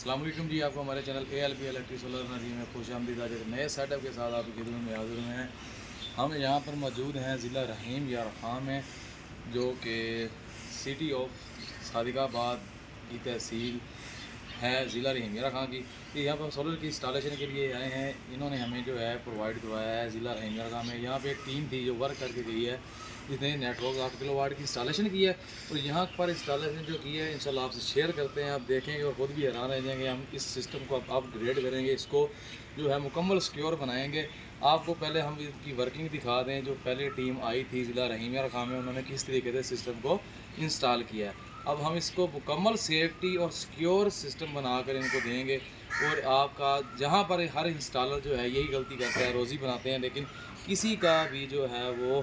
अस्सलाम वालेकुम जी। आपको हमारे channel ALP electric solar energy में खुश आमदीद। आज एक नए सेटअप के साथ आपकी खिदमत में हाजिर हुए हैं। हम यहाँ पर मौजूद हैं ज़िला रहीम यार खां में, जो कि सिटी ऑफ सादिकाबाद की तहसील है ज़िला रहीम यार खां की। तो यहाँ पर सोलर की इंस्टॉलेशन के लिए आए हैं। इन्होंने हमें जो है प्रोवाइड करवाया है ज़िला रहीम यार खां में। यहाँ पे एक टीम थी जो वर्क करके गई है, जिसने नेटवर्क 8 किलोवाट की इंस्टॉलेशन की है। और यहाँ पर इंस्टॉलेशन जो की है इंशाल्लाह आपसे शेयर करते हैं। आप देखेंगे और ख़ुद भी हैरान रह जाएंगे। हम इस सिस्टम को अपग्रेड करेंगे, इसको जो है मुकम्मल सिक्योर बनाएंगे। आपको पहले हम इसकी वर्किंग दिखा दें। जो पहले टीम आई थी ज़िला रहीम यार खां में, उन्होंने किस तरीके से सिस्टम को इंस्टॉल किया है। अब हम इसको मुकम्मल सेफ्टी और सिक्योर सिस्टम बनाकर इनको देंगे। और आपका जहाँ पर हर इंस्टॉलर जो है यही गलती करता है, रोज़ी बनाते हैं, लेकिन किसी का भी जो है वो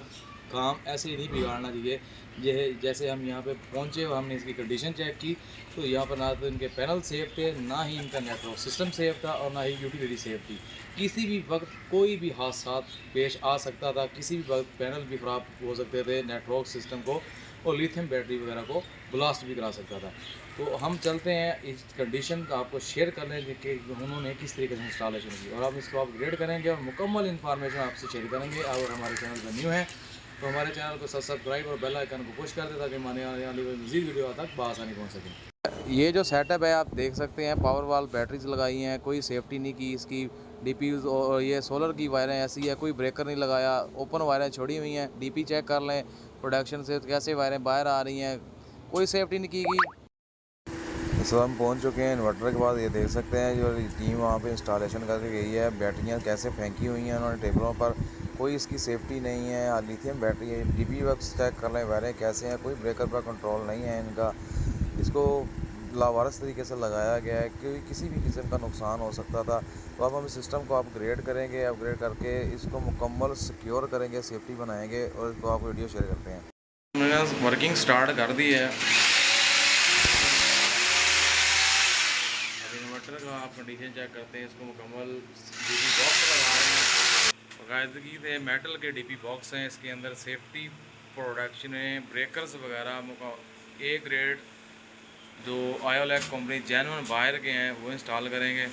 काम ऐसे ही नहीं बिगाड़ना चाहिए। जैसे हम यहाँ पे पहुँचे और हमने इसकी कंडीशन चेक की, तो यहाँ पर ना तो इनके पैनल सेफ थे, ना ही इनका नेटवर्क सिस्टम सेफ था, और ना ही यूटिलिटी सेफ थी। किसी भी वक्त कोई भी हादसा पेश आ सकता था, किसी भी वक्त पैनल भी ख़राब हो सकते थे, नेटवर्क सिस्टम को और लिथियम बैटरी वगैरह को ब्लास्ट भी करा सकता था। तो हम चलते हैं इस कंडीशन का आपको शेयर कर लें कि उन्होंने किस तरीके से इंस्टॉलेशन की, और हम इसको अपग्रेड करेंगे और मुकम्मल इन्फॉर्मेशन आपसे शेयर करेंगे। और हमारे चैनल पर न्यू है तो हमारे चैनल को सब्सक्राइब और बेल आइकन को पुश कर दे, ताकि आने वाली मज़ीद वीडियो तक बआसानी पहुँच सकें। ये जो सेटअप है आप देख सकते हैं, पावर वाल बैटरीज लगाई हैं, कोई सेफ्टी नहीं की इसकी। DP और ये सोलर की वायरें ऐसी है, कोई ब्रेकर नहीं लगाया, ओपन वायरें छोड़ी हुई हैं। DP चेक कर लें प्रोडक्शन से कैसे वायरें बाहर आ रही हैं, कोई सेफ्टी नहीं की गई। इस वक्त हम पहुंच चुके हैं इन्वर्टर के बाद। ये देख सकते हैं जो टीम वहाँ पे इंस्टॉलेशन करके गई है, बैटरियाँ कैसे फेंकी हुई हैं उन्होंने टेबलों पर, कोई इसकी सेफ्टी नहीं है। लिथियम बैटरी है। DP वर्क्स चेक कर लें वायरें कैसे हैं, कोई ब्रेकर पर कंट्रोल नहीं है इनका। इसको लावारस तरीके से लगाया गया है, क्योंकि किसी भी किस्म का नुकसान हो सकता था। तो अब हम इस सिस्टम को अपग्रेड करेंगे, अपग्रेड करके इसको मुकम्मल सिक्योर करेंगे, सेफ्टी बनाएंगे, और इसको आपको वीडियो शेयर करते हैं। हमने वर्किंग स्टार्ट कर दी है। इन्वर्टर का आप कंडीशन चेक करते हैं। इसको मुकम्मल DP बॉक्स लगा रहे हैं। बाकायदगी से मेटल के DP बॉक्स हैं। इसके अंदर सेफ्टी प्रोडक्शन है, ब्रेकर्स वगैरह A ग्रेड जो आयोलैक कंपनी जेन्युइन बाहर के हैं वो इंस्टॉल करेंगे।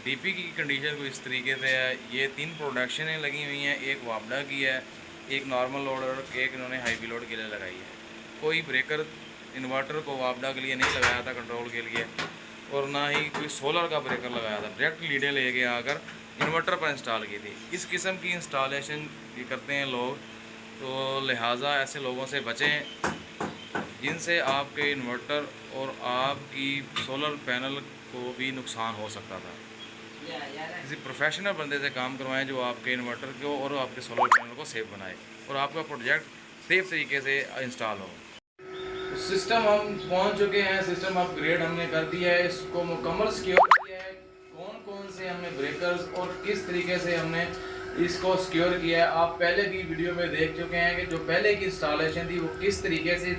DP की कंडीशन को इस तरीके से है। ये 3 प्रोडक्शनें लगी हुई हैं, एक वापडा की है, एक नॉर्मल लोड और एक इन्होंने हाई लोड के लिए लगाई है। कोई ब्रेकर इन्वर्टर को वापडा के लिए नहीं लगाया था कंट्रोल के लिए, और ना ही कोई सोलर का ब्रेकर लगाया था। डायरेक्ट लीडें लेके आकर इन्वर्टर पर इंस्टॉल की थी। इस किस्म की इंस्टॉलेशन ये करते हैं लोग, तो लिहाजा ऐसे लोगों से बचें जिनसे आपके इन्वर्टर और आपकी सोलर पैनल को भी नुकसान हो सकता था। किसी प्रोफेशनल बंदे से काम करवाएं जो आपके इन्वर्टर को और आपके सोलर पैनल को सेफ बनाए और आपका प्रोजेक्ट सेफ तरीके से इंस्टॉल हो। सिस्टम हम पहुंच चुके हैं, सिस्टम अपग्रेड हमने कर दिया है, इसको मुकम्मल सिक्योर किया है। कौन कौन से हमने ब्रेकर्स और किस तरीके से हमने इसको सिक्योर किया है आप पहले की वीडियो में देख चुके हैं कि जो पहले की इंस्टॉलेशन थी वो किस तरीके से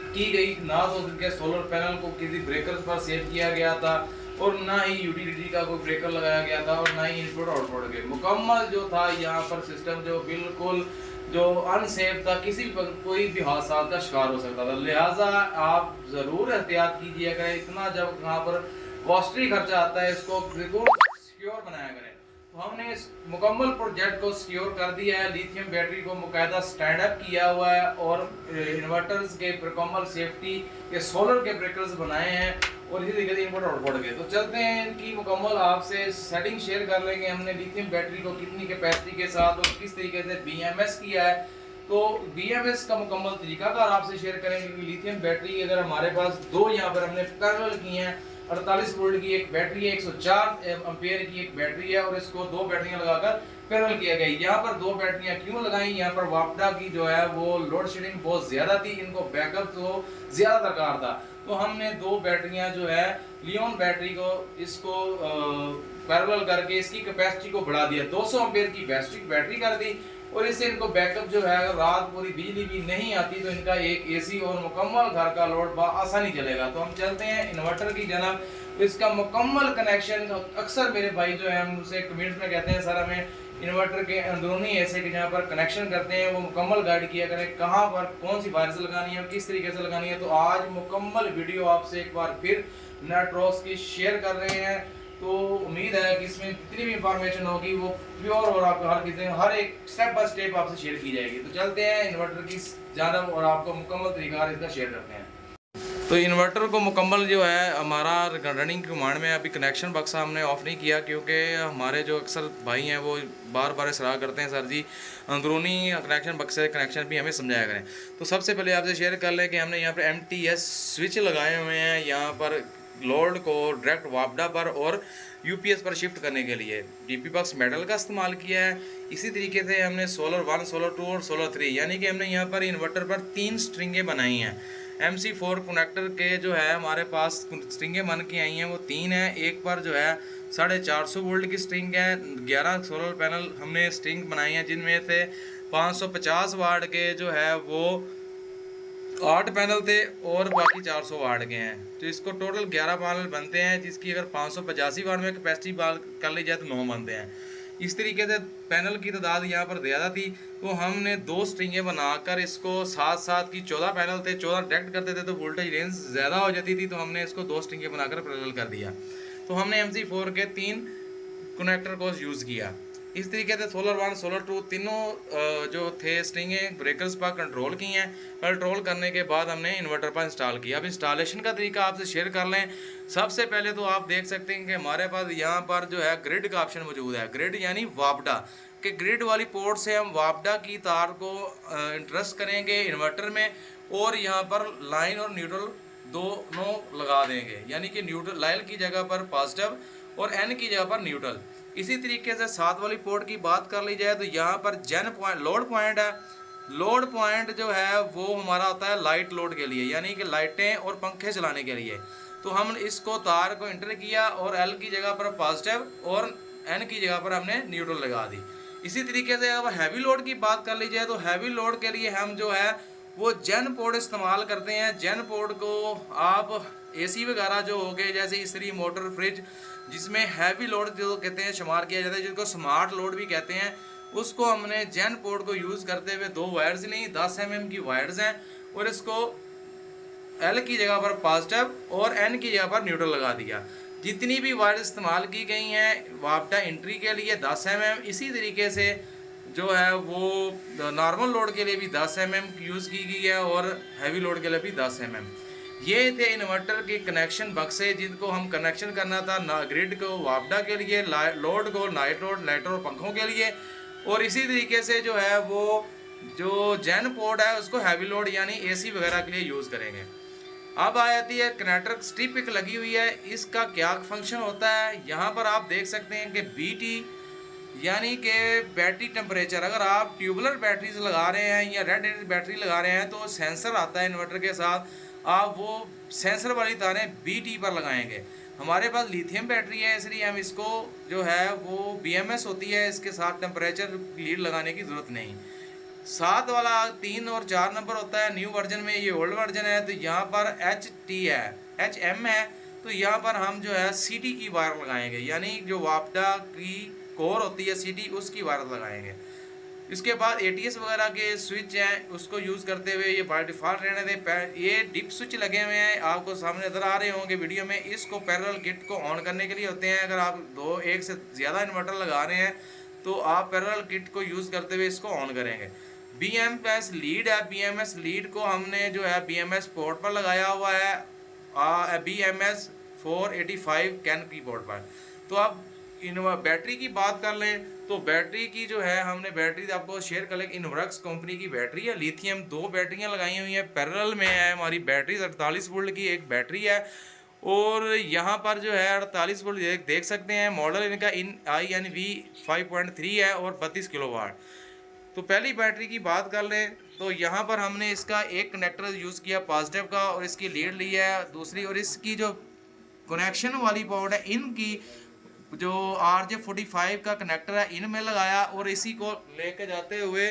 की गई। ना तो उनके सोलर पैनल को किसी ब्रेकर्स पर सेट किया गया था, और ना ही यूटिलिटी का कोई ब्रेकर लगाया गया था, और ना ही इनपुट आउटपुट के मुकम्मल जो था यहाँ पर सिस्टम जो बिल्कुल जो अनसेफ था, किसी कोई भी हादसा का शिकार हो सकता था। लिहाजा आप ज़रूर एहतियात कीजिए करें। इतना जब यहाँ पर कॉस्टली खर्चा आता है, इसको बिल्कुल सिक्योर बनाया करें। तो हमने इस मुकम्मल प्रोजेक्ट को सिक्योर कर दिया है। लिथियम बैटरी को मुकायदा स्टैंड अप किया हुआ है, और इन्वर्टर्स के मुकम्मल सेफ्टी के सोलर के ब्रेकर्स बनाए हैं, और इसी तरीके से इनपुट आउटपुट के। तो चलते हैं इनकी मुकम्मल आपसे सेटिंग शेयर कर लेंगे। हमने लिथियम बैटरी को कितनी कैपेसिटी के साथ और किस तरीके से BMS किया है, तो BMS का मुकम्मल तरीकाकार आपसे शेयर करेंगे। क्योंकि लिथियम बैटरी अगर हमारे पास दो यहाँ पर हमने पैरेलल की हैं, 48 वोल्ट की एक बैटरी है, 104 एम्पेयर की एक बैटरी है, और इसको दो बैटरियां लगाकर पैरेलल किया गया। यहाँ पर दो बैटरियां क्यों लगाई, यहाँ पर वापडा की जो है वो लोड शेडिंग बहुत ज़्यादा थी, इनको बैकअप तो ज़्यादा दरकार था। तो हमने दो बैटरियां जो है लियोन बैटरी को इसको पैरेलल करके इसकी कैपेसिटी को बढ़ा दिया, 200 एम्पेयर की बैटरी कर दी, और इससे इनको बैकअप जो है अगर रात पूरी बिजली भी नहीं आती तो इनका एक AC और मुकम्मल घर का लोड आसानी चलेगा। तो हम चलते हैं इन्वर्टर की जानब। इसका मुकम्मल कनेक्शन, अक्सर मेरे भाई जो है मुझसे कमेंट्स में कहते हैं सर हमें इन्वर्टर के अंदरूनी ऐसे कि जहाँ पर कनेक्शन करते हैं वो मुकम्मल गाइड किया करें, कहाँ पर कौन सी वायर्स लगानी है और किस तरीके से लगानी है। तो आज मुकम्मल वीडियो आपसे एक बार फिर नेटरॉक्स की शेयर कर रहे हैं। तो उम्मीद है कि इसमें जितनी भी इंफॉर्मेशन होगी वो प्योर और आपको हर एक स्टेप बाय स्टेप आपसे शेयर की जाएगी। तो चलते हैं इन्वर्टर की जानब और आपको मुकम्मल तरीका इसका शेयर करते हैं। तो इन्वर्टर को मुकम्मल जो है हमारा रनिंग कमांड में अभी कनेक्शन बक्सा हमने ऑफ़ नहीं किया, क्योंकि हमारे जो अक्सर भाई हैं वो बार बार सलाह करते हैं, सर जी अंदरूनी कनेक्शन बक्से कनेक्शन भी हमें समझाया करें। तो सबसे पहले आपसे शेयर कर लें कि हमने यहाँ पर MTS स्विच लगाए हुए हैं यहाँ पर लोड को डायरेक्ट वापडा पर और UPS पर शिफ्ट करने के लिए DP बॉक्स मेटल का इस्तेमाल किया है। इसी तरीके से हमने सोलर 1, सोलर 2 और सोलर 3 यानी कि हमने यहाँ पर इन्वर्टर पर 3 स्ट्रिंगें बनाई हैं। MC4 कनेक्टर के जो है हमारे पास स्ट्रिंगें बन के आई हैं वो 3 हैं। एक पर जो है 450 वोल्ट की स्ट्रिंग है। 11 सोलर पैनल हमने स्ट्रिंग बनाई हैं, जिनमें से 550 वाट के जो है वो 8 पैनल थे और बाकी 400 वाट के हैं। तो इसको टोटल 11 पैनल बनते हैं, जिसकी अगर 585 वाट में कैपेसिटी कर ली जाए तो 9 बनते हैं। इस तरीके से पैनल की तादाद यहाँ पर ज़्यादा थी, तो हमने 2 स्ट्रिंगें बनाकर इसको साथ साथ की 14 पैनल थे, 14 डायरेक्ट करते थे तो वोल्टेज रेंज ज़्यादा हो जाती थी, तो हमने इसको 2 स्ट्रिंगें बनाकर पैरेलल कर दिया। तो हमने MC4 के 3 कनेक्टर को यूज़ किया। इस तरीके से सोलर 1, सोलर 2 तीनों जो थे स्ट्रिंगें ब्रेकर्स पर कंट्रोल की हैं। कंट्रोल करने के बाद हमने इन्वर्टर पर इंस्टॉल किया। अब इंस्टॉलेशन का तरीका आपसे शेयर कर लें। सबसे पहले तो आप देख सकते हैं कि हमारे पास यहाँ पर जो है ग्रिड का ऑप्शन मौजूद है। ग्रिड यानी वापडा के ग्रिड वाली पोर्ट से हम वापडा की तार को इंटरेस्ट करेंगे इन्वर्टर में और यहाँ पर लाइन और न्यूट्रल दोनों लगा देंगे, यानी कि न्यूट्रल लाइन की जगह पर पॉजिटिव और N की जगह पर न्यूट्रल। इसी तरीके से 7 वाली पोर्ट की बात कर ली जाए तो यहाँ पर जेन पॉइंट लोड पॉइंट है। लोड पॉइंट जो है वो हमारा होता है लाइट लोड के लिए, यानी कि लाइटें और पंखे चलाने के लिए। तो हम इसको तार को इंटर किया और L की जगह पर पॉजिटिव और N की जगह पर हमने न्यूट्रल लगा दी। इसी तरीके से अब हैवी लोड की बात कर ली जाए तो हैवी लोड के लिए हम जो है वो जेन पोर्ट इस्तेमाल करते हैं। जेन पोर्ट को आप AC वगैरह जो हो गए जैसे इस्त्री, मोटर, फ्रिज, जिसमें हैवी लोड जो कहते हैं शुमार किया जाता है, जिसको स्मार्ट लोड भी कहते हैं, उसको हमने जेन पोर्ट को यूज़ करते हुए 2 वायर्स नहीं 10 mm की वायर्स हैं और इसको L की जगह पर पॉजिटिव और N की जगह पर न्यूट्रल लगा दिया। जितनी भी वायर इस्तेमाल की गई हैं वापडा एंट्री के लिए 10 mm, इसी तरीके से जो है वो नॉर्मल लोड के लिए भी 10 mm यूज़ की गई है और हैवी लोड के लिए भी 10 mm। ये थे इन्वर्टर के कनेक्शन बक्से जिनको हम कनेक्शन करना था ग्रिड को वापडा के लिए, लोड को नाइट लोड, लाइटर और पंखों के लिए, और इसी तरीके से जो है वो जो जेन पोर्ट है उसको हैवी लोड यानी AC वगैरह के लिए यूज़ करेंगे। अब आ जाती है कनेक्टर स्ट्रिप एक लगी हुई है, इसका क्या फंक्शन होता है। यहाँ पर आप देख सकते हैं कि BT यानी कि बैटरी टेम्परेचर। अगर आप ट्यूबुलर बैटरीज लगा रहे हैं या रेड एसिड बैटरी लगा रहे हैं तो सेंसर आता है इन्वर्टर के साथ, आप वो सेंसर वाली तारें BT पर लगाएंगे। हमारे पास लिथियम बैटरी है इसलिए हम इसको जो है वो BMS होती है, इसके साथ टेम्परेचर लीड लगाने की ज़रूरत नहीं। 7 वाला 3 और 4 नंबर होता है न्यू वर्जन में, ये ओल्ड वर्जन है। तो यहाँ पर HT है, HM है, तो यहाँ पर हम जो है CT की वायर लगाएंगे, यानी जो वापडा की कोर होती है CT उसकी वायर लगाएंगे। इसके बाद ATS वगैरह के स्विच हैं उसको यूज़ करते हुए ये बाय डिफ़ॉल्ट रहने दें। ये डिप स्विच लगे हुए हैं आपको सामने नज़र आ रहे होंगे वीडियो में। इसको पैरेलल किट को ऑन करने के लिए होते हैं। अगर आप एक से ज़्यादा इन्वर्टर लगा रहे हैं तो आप पैरेलल किट को यूज़ करते हुए इसको ऑन करेंगे। BMS लीड है, BMS लीड को हमने जो है BMS पोर्ट पर लगाया हुआ है BMS 485 कैन की पोर्ट पर। तो आप बैटरी की बात कर लें तो बैटरी की जो है हमने बैटरी आपको शेयर कर लें। इनवर्क्स कंपनी की बैटरी है, लिथियम 2 बैटरियां लगाई हुई हैं। पैरेलल में है हमारी बैटरी 48 वोल्ट की एक बैटरी है और यहाँ पर जो है 48 वोल्ट देख सकते हैं। मॉडल इनका INV 5.3 है और 32 किलोवाट। तो पहली बैटरी की बात कर लें तो यहाँ पर हमने इसका एक कनेक्टर यूज़ किया पॉजिटिव का और इसकी लीड ली है दूसरी, और इसकी जो कनेक्शन वाली पोर्ट है इनकी जो RJ45 का कनेक्टर है इनमें लगाया और इसी को लेके जाते हुए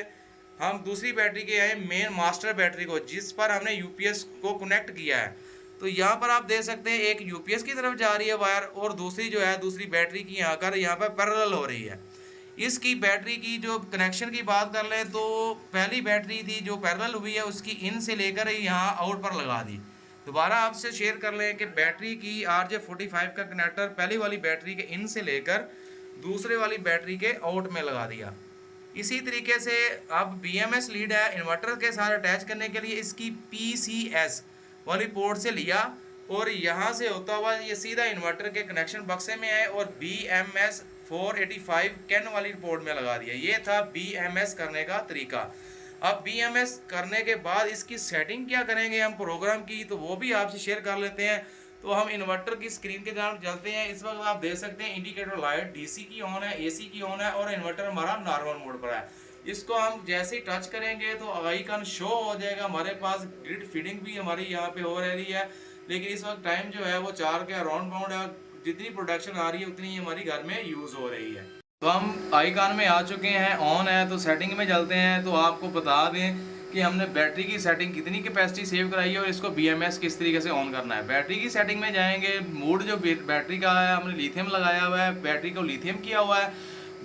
हम दूसरी बैटरी के आए मेन मास्टर बैटरी को, जिस पर हमने UPS को कनेक्ट किया है। तो यहाँ पर आप देख सकते हैं एक UPS की तरफ जा रही है वायर और दूसरी जो है दूसरी बैटरी की आकर यहाँ पर पैरेलल हो रही है। इसकी बैटरी की जो कनेक्शन की बात कर लें तो पहली बैटरी थी जो पैरेलल हुई है उसकी इन से लेकर यहाँ आउट पर लगा दी। दोबारा आपसे शेयर कर लें कि बैटरी की RJ45 का कनेक्टर पहली वाली बैटरी के इन से लेकर दूसरे वाली बैटरी के आउट में लगा दिया। इसी तरीके से अब BMS लीड है इन्वर्टर के साथ अटैच करने के लिए इसकी PCS वाली पोर्ट से लिया और यहाँ से होता हुआ ये सीधा इन्वर्टर के कनेक्शन बक्से में आए और BMS 485 कैन वाली पोर्ट में लगा दिया। ये था BMS करने का तरीका। अब BMS करने के बाद इसकी सेटिंग क्या करेंगे हम प्रोग्राम की, तो वो भी आपसे शेयर कर लेते हैं। तो हम इन्वर्टर की स्क्रीन के जान चलते हैं। इस वक्त आप देख सकते हैं इंडिकेटर लाइट DC की ऑन है, AC की ऑन है और इन्वर्टर हमारा नॉर्मल मोड पर है। इसको हम जैसे ही टच करेंगे तो आइकन शो हो जाएगा। हमारे पास ग्रिड फीडिंग भी हमारी यहाँ पे हो रही है, लेकिन इस वक्त टाइम जो है वो 4 के अराउंड बाउंड है। जितनी प्रोडक्शन आ रही है उतनी हमारी घर में यूज़ हो रही है। तो हम आइकन में आ चुके हैं, ऑन है। तो सेटिंग में चलते हैं। तो आपको बता दें कि हमने बैटरी की सेटिंग कितनी कैपेसिटी सेव कराई है और इसको BMS किस तरीके से ऑन करना है। बैटरी की सेटिंग में जाएंगे, मूड जो बैटरी का है हमने लिथियम लगाया हुआ है, बैटरी को लिथियम किया हुआ है।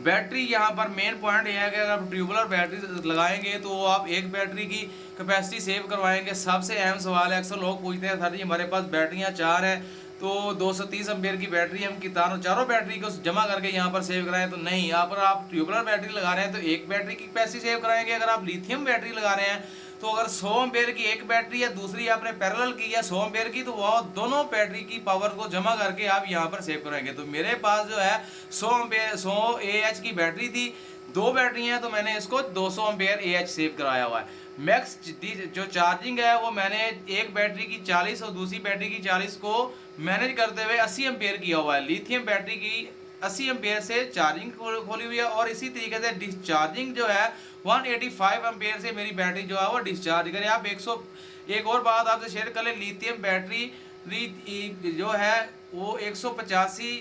बैटरी यहाँ पर मेन पॉइंट यह है कि अगर आप ट्यूबुलर बैटरी लगाएंगे तो आप एक बैटरी की कैपेसिटी सेव करवाएंगे। सबसे अहम सवाल है, अक्सर लोग पूछते हैं सर जी हमारे पास बैटरियाँ 4 हैं तो 230 एम्पेयर की बैटरी हम चारों बैटरी को जमा करके यहाँ पर सेव कराएं, तो नहीं। यहाँ पर आप ट्यूबुलर बैटरी लगा रहे हैं तो एक बैटरी की कैपेसिटी सेव कराएंगे। अगर आप लिथियम बैटरी लगा रहे हैं तो अगर 100 एम्पेयर की एक बैटरी है, दूसरी आपने पैरेलल की है 100 एम्पेयर की, तो वो दोनों बैटरी की पावर को जमा करके आप यहाँ पर सेव कराएंगे। तो मेरे पास जो है 100 एम्पेयर 100 AH की बैटरी थी, 2 बैटरी हैं तो मैंने इसको 200 एम्पेयर AH सेव कराया हुआ है। मैक्स जो चार्जिंग है वो मैंने एक बैटरी की 40 और दूसरी बैटरी की 40 को मैनेज करते हुए 80 एम्पेयर किया हुआ है। लिथियम बैटरी की 80 एम्पेयर से चार्जिंग खोली हुई है और इसी तरीके से डिस्चार्जिंग जो है 185 एम्पेयर से मेरी बैटरी जो है वो डिस्चार्ज करे। आप 100 एक और बात आपसे शेयर कर ले, लिथियम बैटरी जो है वो 185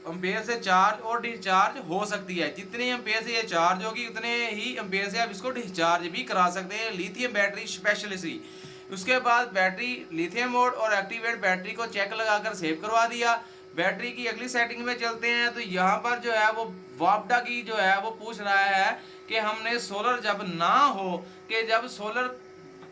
एम्पेयर से चार्ज और डिस्चार्ज हो सकती है। जितने एम्पेयर से ये चार्ज होगी उतने ही एम्पेयर से आप इसको डिस्चार्ज भी करा सकते हैं। लिथियम बैटरी स्पेशलिस्टली। उसके बाद बैटरी लिथियम मोड और एक्टिवेट बैटरी को चेक लगाकर सेव करवा दिया। बैटरी की अगली सेटिंग में चलते हैं। तो यहाँ पर जो है वो वापडा की जो है वो पूछ रहा है कि हमने सोलर जब ना हो, कि जब सोलर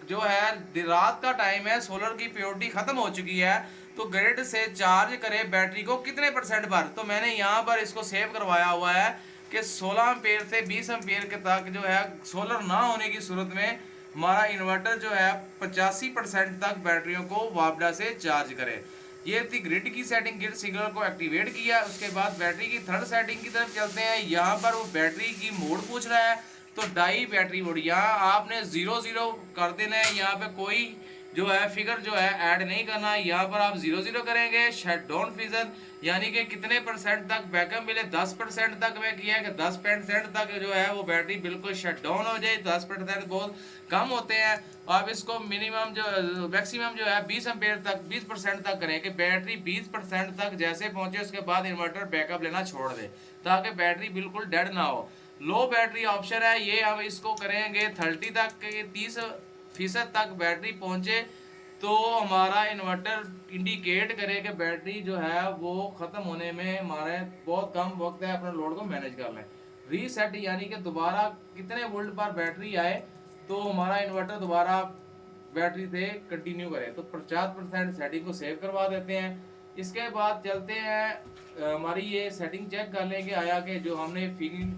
जो है रात का टाइम है, सोलर की प्योरिटी खत्म हो चुकी है, तो ग्रिड से चार्ज करे बैटरी को कितने % पर। तो मैंने यहाँ पर इसको सेव करवाया हुआ है कि 16 एम्पेयर से 20 एम्पेयर के तक जो है सोलर ना होने की सूरत में हमारा इन्वर्टर जो है 85% तक बैटरियों को वापडा से चार्ज करे। ये थी ग्रिड की सेटिंग, ग्रिड सिग्नल को एक्टिवेट किया। उसके बाद बैटरी की थर्ड सेटिंग की तरफ चलते हैं। यहाँ पर वो बैटरी की मोड पूछ रहा है, तो डाई बैटरी मोड यहाँ आपने 0 कर देना है। यहाँ पे कोई जो है फिगर जो है ऐड नहीं करना है। यहाँ पर आप 0 करेंगे। शट डाउन फिजन यानी कि कितने % तक बैकअप मिले, 10% तक मैं किया है कि 10% तक जो है वो बैटरी बिल्कुल शट डाउन हो जाए। 10% बहुत कम होते हैं। आप इसको मिनिमम जो मैक्सिमम जो है 20 एम्पेयर तक 20% तक करें कि बैटरी 20% तक जैसे पहुंचे उसके बाद इन्वर्टर बैकअप लेना छोड़ दे ताकि बैटरी बिल्कुल डेड ना हो। लो बैटरी ऑप्शन है, ये हम इसको करेंगे 30 तक, 30% तक बैटरी पहुंचे तो हमारा इन्वर्टर इंडिकेट करे कि बैटरी जो है वो ख़त्म होने में हमारे बहुत कम वक्त है, अपने लोड को मैनेज कर लें। रीसेट यानी कि दोबारा कितने वोल्ट पर बैटरी आए तो हमारा इन्वर्टर दोबारा बैटरी से कंटिन्यू करे। तो 50% सेटिंग को सेव करवा देते हैं। इसके बाद चलते हैं हमारी ये सेटिंग चेक कर लें कि आया कि जो हमने फीडिंग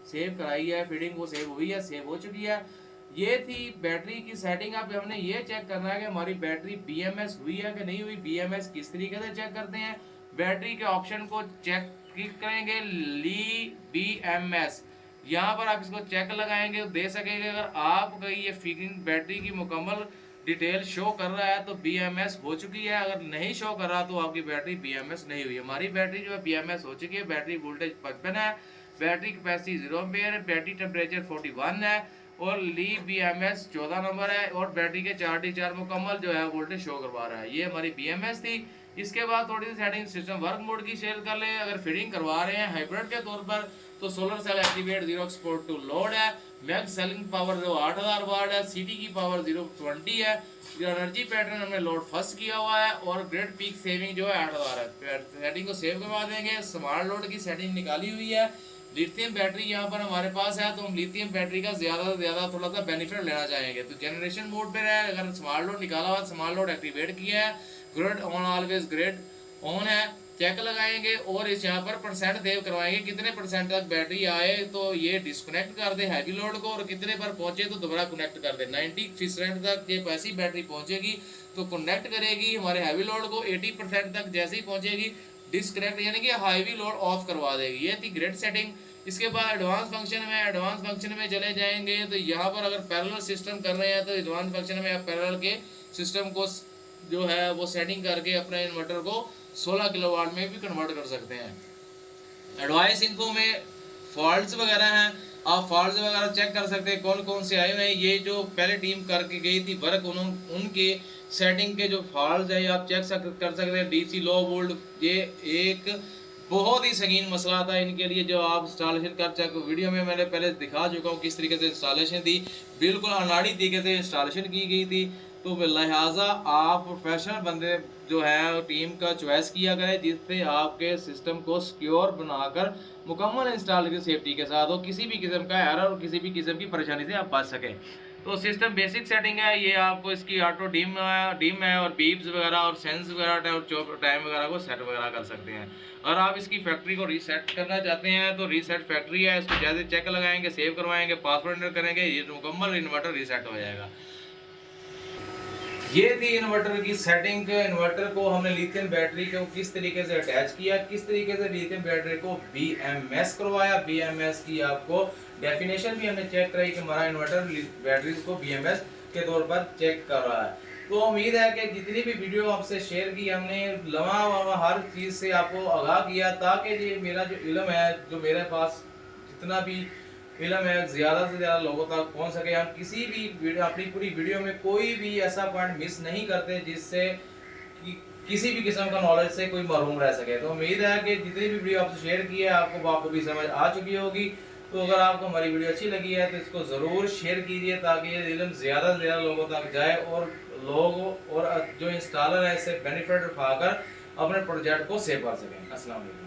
सेव कराई है फीडिंग वो सेव हुई है, सेव हो चुकी है। ये थी बैटरी की सेटिंग। अब हमने ये चेक करना है कि हमारी बैटरी BMS हुई है कि नहीं हुई। BMS किस तरीके से चेक करते हैं, बैटरी के ऑप्शन को चेक क्लिक करेंगे, ली BMS, यहाँ पर आप इसको चेक लगाएंगे तो दे सकेंगे। अगर आपका ये फीडिंग बैटरी की मुकम्मल डिटेल शो कर रहा है तो BMS हो चुकी है। अगर नहीं शो कर रहा तो आपकी बैटरी BMS नहीं हुई। हमारी बैटरी जो है BMS हो चुकी है। बैटरी वोल्टेज 55 है, बैटरी कैपेसिटी 0 एम्पेयर है, बैटरी टेम्परेचर 41 है और ली BMS 14 नंबर है और बैटरी के 4 डिस्चार्ज मुकम्मल जो है वोल्टेज शो करवा रहा है। ये हमारी BMS थी। इसके बाद थोड़ी सी सेटिंग सिस्टम वर्क मोड की शेयर कर लें। अगर फीडिंग करवा रहे हैं हाइब्रिड के तौर पर तो solar cell activate 0 export to load है। मैक्स सेलिंग पावर जो 8000 वाट है, CD की पावर 020 है। एनर्जी पैटर्न हमने लोड फर्स्ट किया हुआ है और ग्रिड पीक सेविंग जो है 8000 है। सेटिंग को सेव करवा देंगे। स्मार्ट लोड की सेटिंग निकाली हुई है लिथियम बैटरी यहाँ पर हमारे पास है, तो हम लिथियम बैटरी का ज़्यादा से ज़्यादा थोड़ा सा बेनिफिट लेना चाहेंगे। तो जनरेशन मोड पर है, अगर स्मार्ट लोड निकाला हुआ, स्मार्ट लोड एक्टिवेट किया है, grid on always grid on है, चेक लगाएंगे और इस यहाँ पर परसेंट सेव करवाएंगे, कितने परसेंट तक बैटरी आए तो ये डिस्कनेक्ट कर दे हैवी लोड को, और कितने पर पहुंचे तो दोबारा कनेक्ट कर दे। 90% तक ये ऐसी बैटरी पहुंचेगी तो कनेक्ट करेगी हमारे हैवी लोड को, 80% तक जैसे ही पहुंचेगी डिस्कनेक्ट यानी कि हैवी लोड ऑफ करवा देगी। ये थी ग्रिड सेटिंग। इसके बाद एडवांस फंक्शन में चले जाएंगे, तो यहाँ पर अगर पैरेलल सिस्टम कर रहे हैं तो एडवांस फंक्शन में आप पैरेलल के सिस्टम को जो है वो सेटिंग करके अपने इन्वर्टर को 16 किलोवाट में भी कन्वर्ट कर सकते हैं। एडवाइस इन्फो में फॉल्ट्स वगैरह हैं, आप फॉल्ट्स वगैरह चेक कर सकते हैं कौन कौन से आए हुए हैं। ये जो पहले टीम करके गई थी वर्क, उनके सेटिंग के जो फॉल्ट्स है आप चेक कर सकते हैं। डीसी लो वोल्ट ये एक बहुत ही संगीन मसला था इनके लिए, जो आप इंस्टॉलेशन कर चेक वीडियो में मैंने पहले दिखा चुका हूँ किस तरीके से इंस्टॉलेशन थी, बिल्कुल अनाड़ी तरीके से इंस्टॉलेशन की गई थी। तो लिहाजा आप प्रोफेशनल बंदे जो है टीम का चॉइस किया करें जिससे आपके सिस्टम को सिक्योर बनाकर मुकम्मल इंस्टॉल की सेफ्टी के साथ हो, किसी भी किस्म का एरर और किसी भी किस्म की परेशानी से आप बच सकें। तो सिस्टम बेसिक सेटिंग है ये, आपको इसकी ऑटो डिम है और बीप्स वगैरह और सेंस वगैरह और टाइम वगैरह को सेट वगैरह कर सकते हैं। और आप इसकी फैक्ट्री को रीसेट करना चाहते हैं तो रीसेट फैक्ट्री है, इसको जैसे चेक लगाएंगे, सेव करवाएंगे, पासवर्ड एंटर करेंगे, ये मुकम्मल इन्वर्टर रीसेट हो जाएगा। ये थी इन्वर्टर की सेटिंग। इन्वर्टर को हमने लिथियम बैटरी को किस तरीके से अटैच किया, किस तरीके से लिथियम बैटरी को BMS करवाया। BMS की आपको डेफिनेशन भी हमने चेक कराई कि हमारा इन्वर्टर बैटरीज को BMS के तौर पर चेक कर रहा है। तो उम्मीद है कि जितनी भी वीडियो आपसे शेयर की हमने लम्हा हर चीज़ से आपको आगाह किया, ताकि ये मेरा जो इल्म है, जो मेरे पास जितना भी इल्म है, ज़्यादा से ज़्यादा लोगों तक पहुंच सके। हम किसी भी वीडियो अपनी पूरी वीडियो में कोई भी ऐसा पॉइंट मिस नहीं करते जिससे किसी भी किस्म का नॉलेज से कोई महरूम रह सके। तो उम्मीद है कि जितनी भी वीडियो आपसे शेयर की है आपको भी समझ आ चुकी होगी। तो अगर आपको हमारी वीडियो अच्छी लगी है तो इसको ज़रूर शेयर कीजिए ताकि ये इल्म ज़्यादा से ज़्यादा लोगों तक जाए और लोग और जो इंस्टॉलर है इससे बेनिफिट उठाकर अपने प्रोजेक्ट को सेव कर सकें। अस्सलाम वालेकुम।